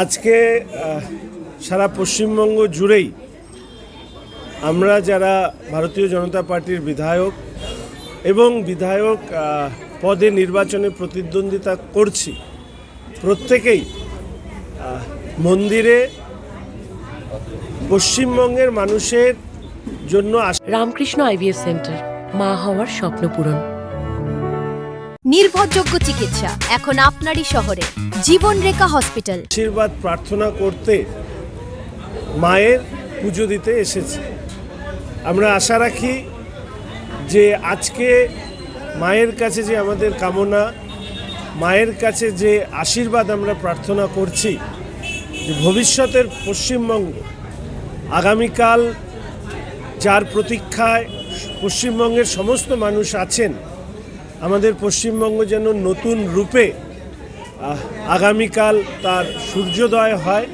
আজকে সারা পশ্চিমবঙ্গ জুড়েই আমরা যারা ভারতীয় জনতা পার্টির বিধায়ক এবং বিধায়ক পদে নির্বাচনে প্রতিদ্বন্দ্বিতা করছি, প্রত্যেকেই মন্দিরে পশ্চিমবঙ্গের মানুষের জন্য রামকৃষ্ণ আইভিএফ সেন্টার, মা হওয়ার স্বপ্ন পূরণ। নির্ভরযোগ্য চিকিৎসা এখন আপনারই শহরে, জীবনরেখা হসপিটাল। আশীর্বাদ প্রার্থনা করতে মায়ের পুজো দিতে এসেছি। আমরা আশা রাখি যে আজকে মায়ের কাছে যে আমাদের কামনা, মায়ের কাছে যে আশীর্বাদ আমরা প্রার্থনা করছি, যে ভবিষ্যতের পশ্চিমবঙ্গ, আগামীকাল যার প্রতীক্ষায় পশ্চিমবঙ্গের সমস্ত মানুষ আছেন, আমাদের পশ্চিমবঙ্গ যেন নতুন রূপে আগামীকাল তার সূর্যোদয় হয়।